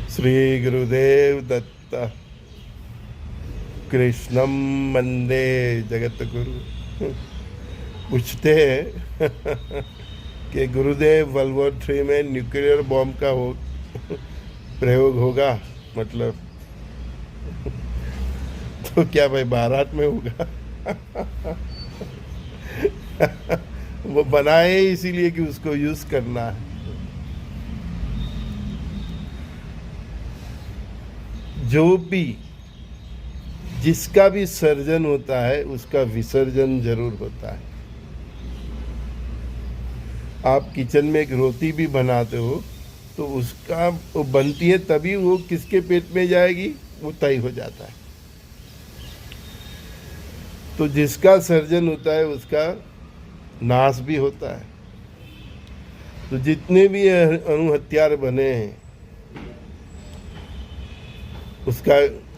श्री गुरुदेव दत्त कृष्णम वंदे जगत गुरु। पूछते हैं कि गुरुदेव वर्ल्ड वॉर 3 में न्यूक्लियर बॉम्ब का प्रयोग होगा, मतलब तो क्या भाई भारत में होगा? वो बनाए इसीलिए कि उसको यूज करना है। जो भी जिसका भी सर्जन होता है उसका विसर्जन जरूर होता है। आप किचन में एक रोटी भी बनाते हो तो उसका वो बनती है, तभी वो किसके पेट में जाएगी वो तय हो जाता है। तो जिसका सर्जन होता है उसका नाश भी होता है। तो जितने भी अणु हथियार बने हैं उसका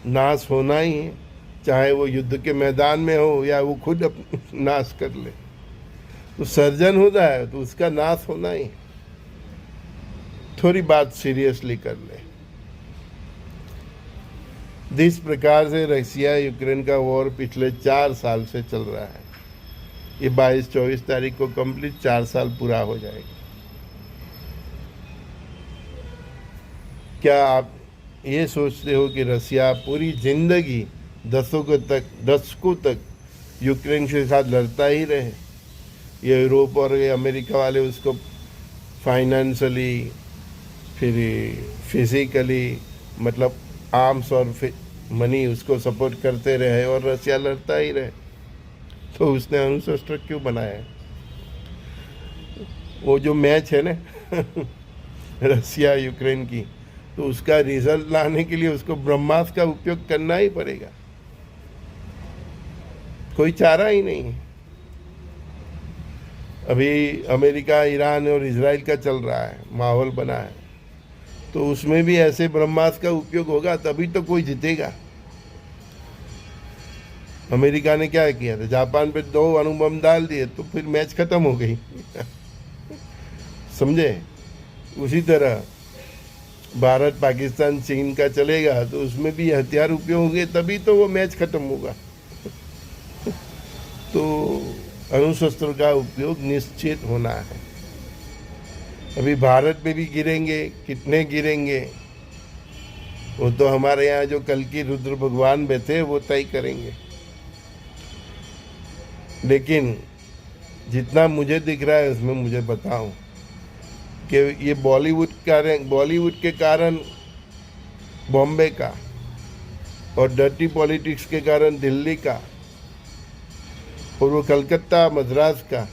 नाश होना ही है, चाहे वो युद्ध के मैदान में हो या वो खुद नाश कर ले। तो सर्जन होता है तो उसका नाश होना ही। थोड़ी बात सीरियसली कर ले। जिस प्रकार से रशिया यूक्रेन का वॉर पिछले 4 साल से चल रहा है, ये 22-24 तारीख को कंप्लीट 4 साल पूरा हो जाएगा। क्या आप ये सोचते हो कि रशिया पूरी जिंदगी दशकों तक यूक्रेन के साथ लड़ता ही रहे? ये यूरोप और ये अमेरिका वाले उसको फाइनेंशियली, फिर फिजिकली, मतलब आर्म्स और मनी उसको सपोर्ट करते रहे और रशिया लड़ता ही रहे। तो उसने अणुशस्त्र क्यों बनाया है? वो जो मैच है ना रशिया यूक्रेन की, तो उसका रिजल्ट लाने के लिए उसको ब्रह्मास्त्र का उपयोग करना ही पड़ेगा, कोई चारा ही नहीं है। अभी अमेरिका, ईरान और इजराइल का चल रहा है, माहौल बना है, तो उसमें भी ऐसे ब्रह्मास्त्र का उपयोग होगा तभी तो कोई जीतेगा। अमेरिका ने क्या किया था, जापान पे 2 अणु बम डाल दिए तो फिर मैच खत्म हो गई समझे? उसी तरह भारत, पाकिस्तान, चीन का चलेगा तो उसमें भी हथियार उपयोग होंगे तभी तो वो मैच खत्म होगा। तो अणुशस्त्र का उपयोग निश्चित होना है। अभी भारत में भी गिरेंगे, कितने गिरेंगे वो तो हमारे यहाँ जो कल की रुद्र भगवान बैठे वो तय करेंगे। लेकिन जितना मुझे दिख रहा है उसमें मुझे बताऊं कि ये बॉलीवुड के कारण बॉम्बे का, और डर्टी पॉलिटिक्स के कारण दिल्ली का, और वो कलकत्ता, मद्रास का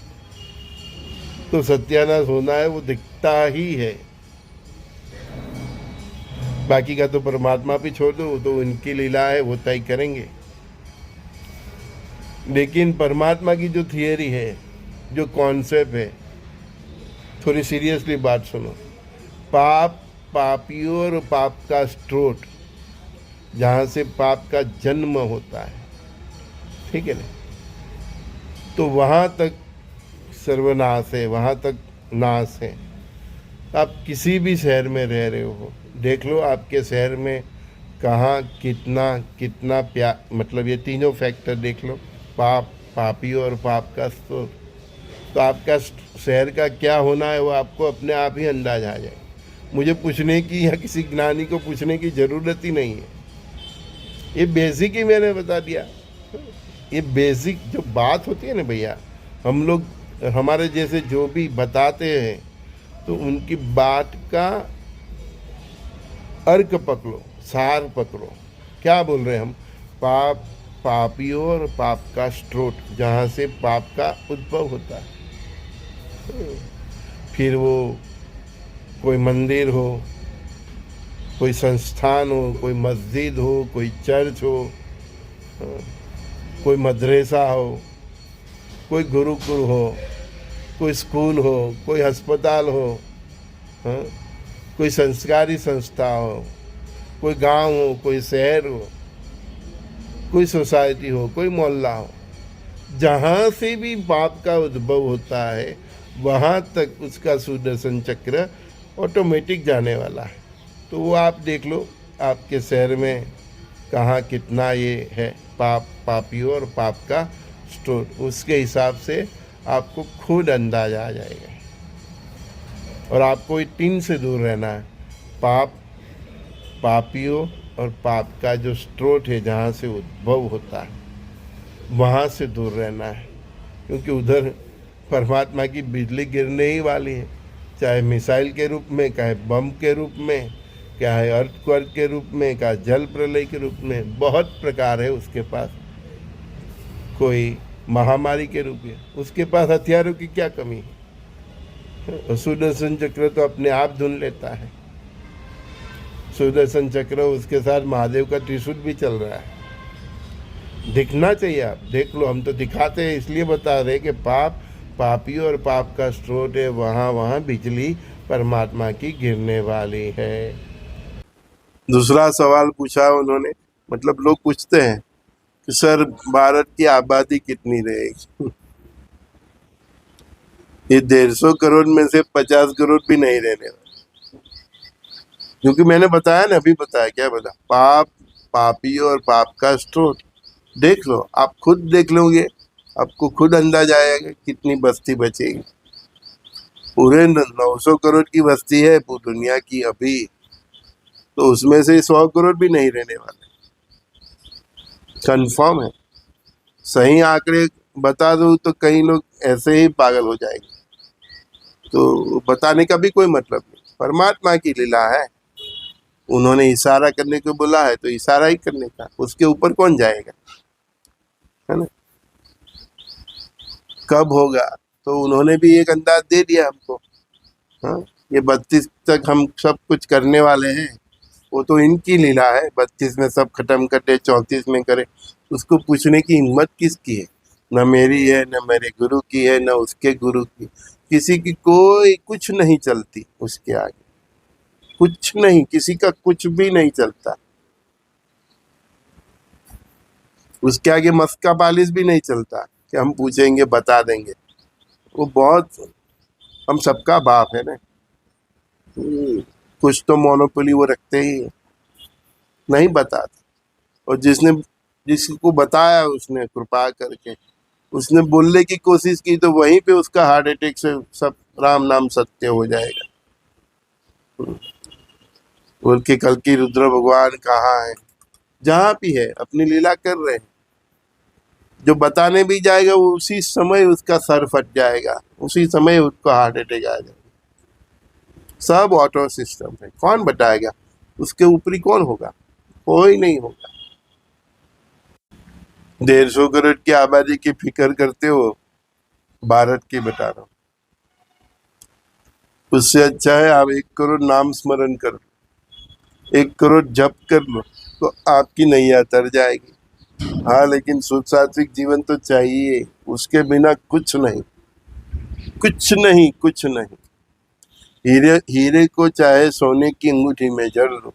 तो सत्यानाश होना है, वो दिखता ही है। बाकी का तो परमात्मा भी छोड़ दो, तो उनकी लीला है, वो तय करेंगे। लेकिन परमात्मा की जो थियरी है, जो कॉन्सेप्ट है, थोड़ी सीरियसली बात सुनो। पाप, पापियों और पाप का स्रोत, जहाँ से पाप का जन्म होता है, ठीक है ना, तो वहाँ तक सर्वनाश है, वहाँ तक नाश है। आप किसी भी शहर में रह रहे हो, देख लो आपके शहर में कहाँ कितना मतलब ये तीनों फैक्टर देख लो, पाप, पापियों और पाप का स्रोत। तो आपका शहर का क्या होना है वो आपको अपने आप ही अंदाज आ जाए। मुझे पूछने की या किसी ज्ञानी को पूछने की ज़रूरत ही नहीं है। ये बेसिक ही मैंने बता दिया। ये बेसिक जो बात होती है ना भैया, हम लोग, हमारे जैसे जो भी बताते हैं तो उनकी बात का अर्क पकड़ो, सार पकड़ो। क्या बोल रहे हैं हम? पाप, पापियों और पाप का स्रोत, जहाँ से पाप का उद्भव होता है। फिर वो कोई मंदिर हो, कोई संस्थान हो, कोई मस्जिद हो, कोई चर्च हो, कोई मदरसा हो, कोई गुरुकुल हो, कोई स्कूल हो, कोई अस्पताल हो, कोई संस्कारी संस्था हो, कोई गांव हो, कोई शहर हो, कोई सोसाइटी हो, कोई मोहल्ला हो, जहाँ से भी पाप का उद्भव होता है वहाँ तक उसका सुदर्शन चक्र ऑटोमेटिक जाने वाला है। तो वो आप देख लो आपके शहर में कहाँ कितना ये है पापियों और पाप का स्टोर, उसके हिसाब से आपको खुद अंदाजा आ जाएगा। और आपको 3 से दूर रहना है, पापियों और पाप का जो स्रोत है जहाँ से उद्भव होता है वहाँ से दूर रहना है, क्योंकि उधर परमात्मा की बिजली गिरने ही वाली है, चाहे मिसाइल के रूप में, चाहे बम के रूप में, चाहे अर्थक्वेक के रूप में, चाहे जल प्रलय के रूप में, बहुत प्रकार है उसके पास। कोई महामारी के रूप में, उसके पास हथियारों की क्या कमी है। सुदर्शन चक्र तो अपने आप धुन लेता है। सुदर्शन चक्र, उसके साथ महादेव का त्रिशूल भी चल रहा है। दिखना चाहिए, आप देख लो, हम तो दिखाते हैं इसलिए बता रहे कि पापियों और पाप का स्रोत है, वहाँ बिजली परमात्मा की गिरने वाली है। दूसरा सवाल पूछा उन्होंने, मतलब लोग पूछते हैं कि सर भारत की आबादी कितनी रहेगी। ये 150 करोड़ में से 50 करोड़ भी नहीं रहने वाले, क्योंकि मैंने बताया ना, अभी बताया, क्या बता, पापियों और पाप का स्रोत देख लो, आप खुद देख लोगे, आपको खुद अंदाजा आएगा कितनी बस्ती बचेगी। पूरे 900 करोड़ की बस्ती है पूरी दुनिया की अभी, तो उसमें से 100 करोड़ भी नहीं रहने वाले, कंफर्म है। सही आंकड़े बता दूं तो कई लोग ऐसे ही पागल हो जाएंगे, तो बताने का भी कोई मतलब नहीं। परमात्मा की लीला है, उन्होंने इशारा करने को बोला है तो इशारा ही करने का, उसके ऊपर कौन जाएगा, है ना। कब होगा तो उन्होंने भी एक अंदाज दे दिया हमको। हाँ, ये 32 तक हम सब कुछ करने वाले हैं, वो तो इनकी लीला है। 32 में सब खत्म कर दे, 34 में करे, उसको पूछने की हिम्मत किसकी है। न मेरी है, न मेरे गुरु की है, न उसके गुरु की, किसी की कोई कुछ नहीं चलती उसके आगे, कुछ नहीं, किसी का कुछ भी नहीं चलता। उसके आगे मस्का पालिश भी नहीं चलता कि हम पूछेंगे बता देंगे। वो बहुत, हम सबका बाप है ना, कुछ तो मोनोपोली वो रखते ही है, नहीं बताते। और जिसको बताया उसने कृपा करके, उसने बोलने की कोशिश की तो वहीं पे उसका हार्ट अटैक से सब राम नाम सत्य हो जाएगा। बोल के कल की रुद्र भगवान कहाँ है, जहाँ भी है अपनी लीला कर रहे हैं। जो बताने भी जाएगा वो उसी समय उसका सर फट जाएगा, उसी समय उसको हार्ट अटैक आ जाएगा। सब ऑटो सिस्टम है, कौन बताएगा, उसके ऊपरी कौन होगा, कोई नहीं होगा। 150 करोड़ की आबादी की फिक्र करते हो, भारत की बता रहा हूँ। उससे अच्छा है आप 1 करोड़ नाम स्मरण कर लो, 1 करोड़ जप कर लो, तो आपकी नैया तर जाएगी। हाँ, लेकिन सुख सात्विक जीवन तो चाहिए, उसके बिना कुछ नहीं, कुछ नहीं, कुछ नहीं। हीरे को चाहे सोने की अंगूठी में जड़ लो,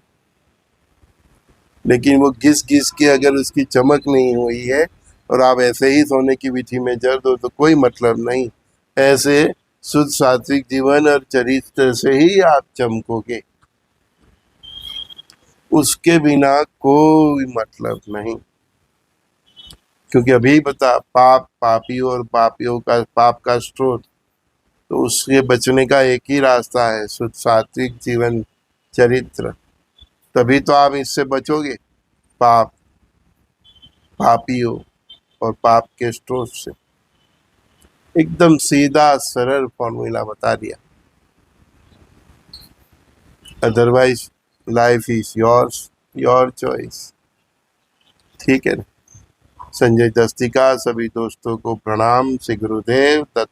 लेकिन वो घिस घिस के अगर उसकी चमक नहीं हुई है और आप ऐसे ही सोने की विधि में जड़ दो तो कोई मतलब नहीं। ऐसे शुद्ध सात्विक जीवन और चरित्र से ही आप चमकोगे, उसके बिना कोई मतलब नहीं। क्योंकि अभी बता, पापियों और पाप का स्रोत, तो उसके बचने का एक ही रास्ता है, शुद्ध सात्विक जीवन चरित्र। तभी तो आप इससे बचोगे, पापियों और पाप के स्रोत से। एकदम सीधा सरल फॉर्मूला बता दिया। Otherwise life is yours, your choice. ठीक है ना। संजय दस्ती का सभी दोस्तों को प्रणाम। श्री गुरुदेव दत्त।